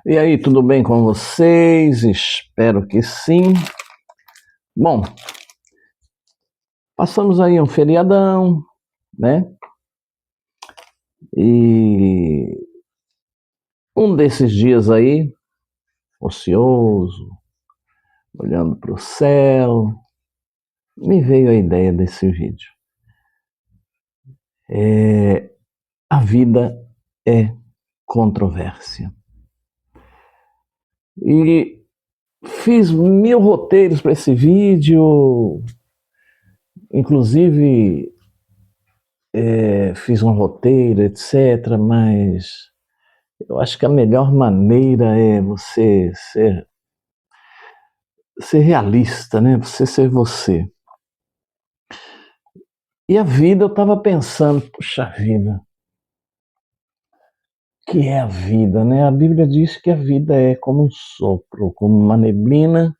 E aí, tudo bem com vocês? Espero que sim. Bom, passamos aí um feriadão, né? E um desses dias aí, ocioso, olhando para o céu, me veio a ideia desse vídeo. A vida é controvérsia. E fiz 1000 roteiros para esse vídeo, inclusive fiz um roteiro, etc., mas eu acho que a melhor maneira é você ser realista, né? Você ser você. E a vida, eu estava pensando, puxa vida, o que é a vida, né? A Bíblia diz que a vida é como um sopro, como uma neblina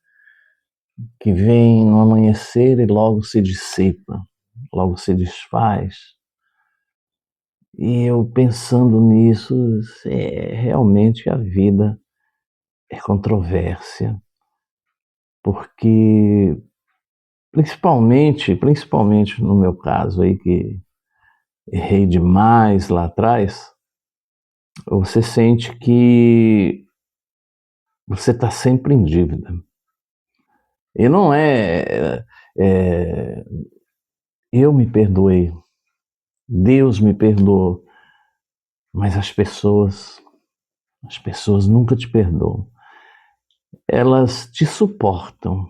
que vem no amanhecer e logo se dissipa, logo se desfaz. E eu pensando nisso, realmente a vida é controvérsia, porque principalmente no meu caso aí, que errei demais lá atrás, você sente que você está sempre em dívida. E não é eu me perdoei, Deus me perdoou, mas as pessoas nunca te perdoam. Elas te suportam,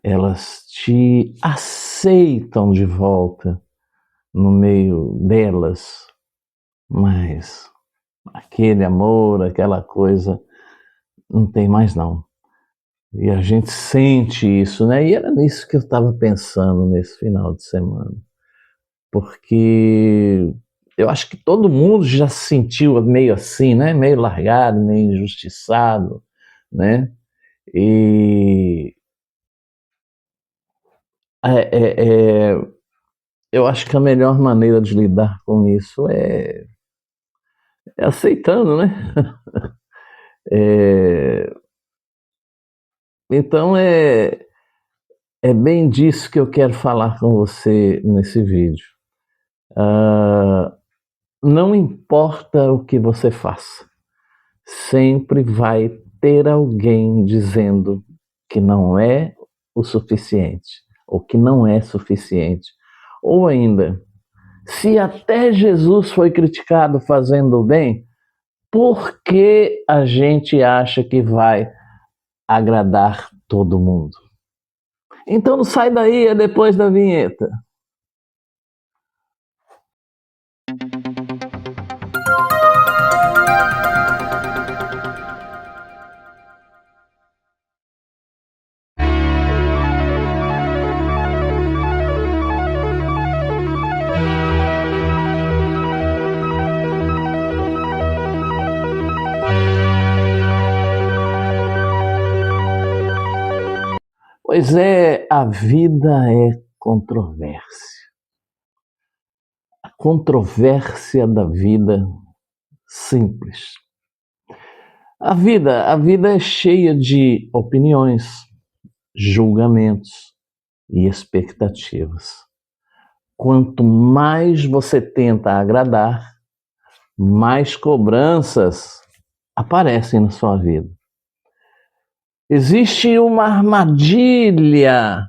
elas te aceitam de volta no meio delas, mas aquele amor, aquela coisa, não tem mais não. E a gente sente isso, né? E era nisso que eu estava pensando nesse final de semana. Porque eu acho que todo mundo já se sentiu meio assim, né? Meio largado, meio injustiçado, né? E é, é, é, eu acho que a melhor maneira de lidar com isso é aceitando, né? É, então é bem disso que eu quero falar com você nesse vídeo. Não importa o que você faça, sempre vai ter alguém dizendo que não é o suficiente, ou que não é suficiente. Ou ainda, se até Jesus foi criticado fazendo o bem, por que a gente acha que vai agradar todo mundo? Então não sai daí, é depois da vinheta. Pois é, a vida é controvérsia. A controvérsia da vida simples. A vida é cheia de opiniões, julgamentos e expectativas. Quanto mais você tenta agradar, mais cobranças aparecem na sua vida. Existe uma armadilha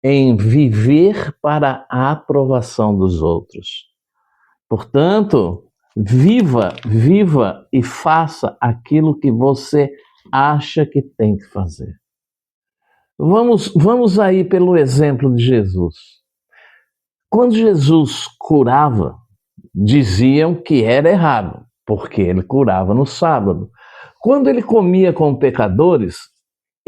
em viver para a aprovação dos outros. Portanto, viva e faça aquilo que você acha que tem que fazer. Vamos aí pelo exemplo de Jesus. Quando Jesus curava, diziam que era errado, porque ele curava no sábado. Quando ele comia com pecadores,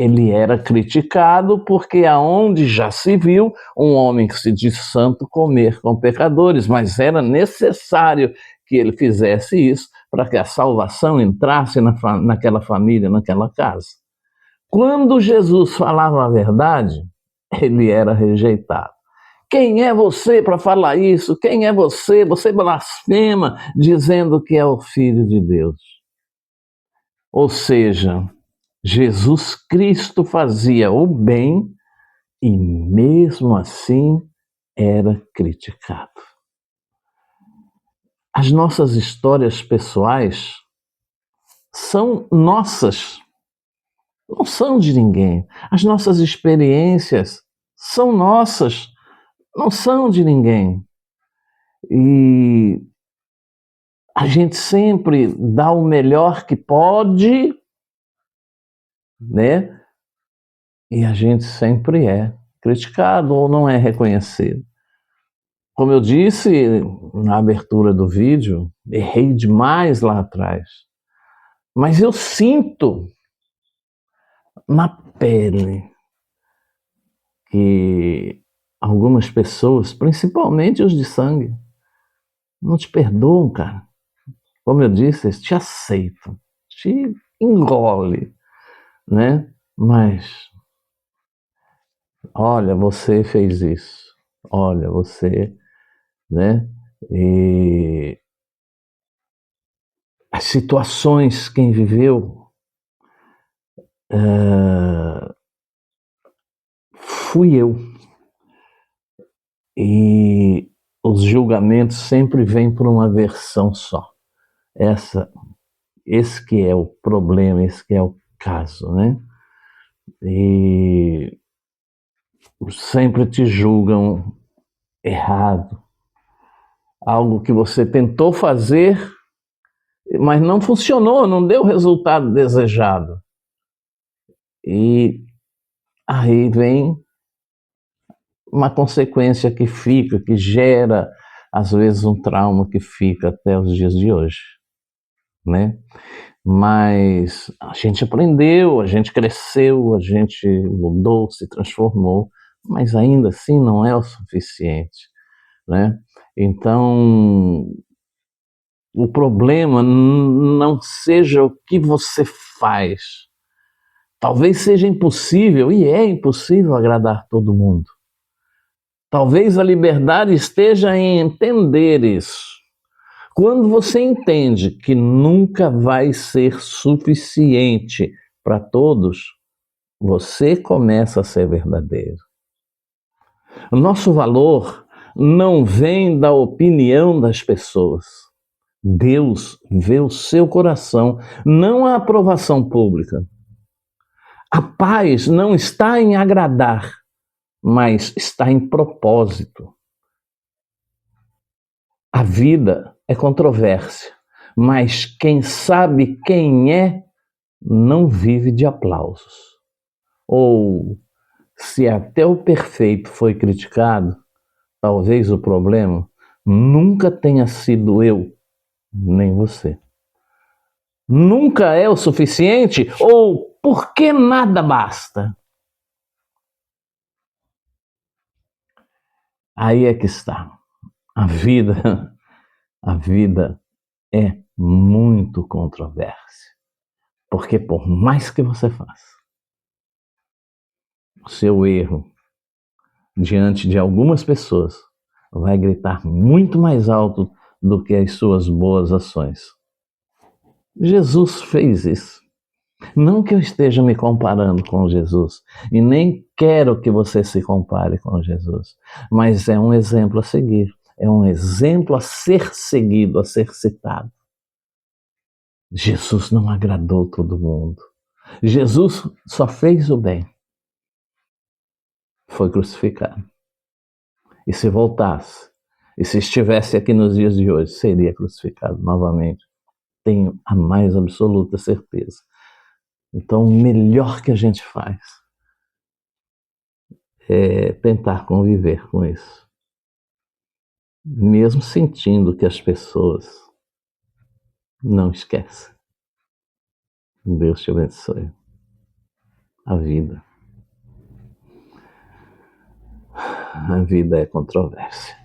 ele era criticado, porque aonde já se viu um homem que se diz santo comer com pecadores, mas era necessário que ele fizesse isso para que a salvação entrasse naquela família, naquela casa. Quando Jesus falava a verdade, ele era rejeitado. Quem é você para falar isso? Quem é você? Você blasfema dizendo que é o Filho de Deus. Ou seja, Jesus Cristo fazia o bem e mesmo assim era criticado. As nossas histórias pessoais são nossas, não são de ninguém. As nossas experiências são nossas, não são de ninguém. E a gente sempre dá o melhor que pode, né? E a gente sempre é criticado ou não é reconhecido. Como eu disse na abertura do vídeo, errei demais lá atrás. Mas eu sinto na pele que algumas pessoas, principalmente os de sangue, não te perdoam, cara. Como eu disse, eles te aceitam, te engole, né? Mas, olha, você fez isso. Olha, você, né? E as situações, quem viveu, fui eu. E os julgamentos sempre vêm por uma versão só. Esse que é o problema, esse que é o caso, né? E sempre te julgam errado. Algo que você tentou fazer, mas não funcionou, não deu o resultado desejado. E aí vem uma consequência que fica, que gera, às vezes, um trauma que fica até os dias de hoje, né? Mas a gente aprendeu, a gente cresceu, a gente mudou, se transformou, mas ainda assim não é o suficiente, né? Então, o problema não seja o que você faz. Talvez seja impossível, e é impossível agradar todo mundo. Talvez a liberdade esteja em entender isso. Quando você entende que nunca vai ser suficiente para todos, você começa a ser verdadeiro. O nosso valor não vem da opinião das pessoas. Deus vê o seu coração, não a aprovação pública. A paz não está em agradar, mas está em propósito. A vida é controvérsia, mas quem sabe quem é não vive de aplausos. Ou, se até o perfeito foi criticado, talvez o problema nunca tenha sido eu, nem você. Nunca é o suficiente ou porque nada basta? Aí é que está. A vida, a vida é muito controversa. Porque por mais que você faça, o seu erro diante de algumas pessoas vai gritar muito mais alto do que as suas boas ações. Jesus fez isso. Não que eu esteja me comparando com Jesus, e nem quero que você se compare com Jesus, mas é um exemplo a seguir, é um exemplo a ser seguido, a ser citado. Jesus não agradou todo mundo. Jesus só fez o bem. Foi crucificado. E se voltasse, e se estivesse aqui nos dias de hoje, seria crucificado novamente. Tenho a mais absoluta certeza. Então, o melhor que a gente faz é tentar conviver com isso. Mesmo sentindo que as pessoas não esquecem. Deus te abençoe. A vida. A vida é controvérsia.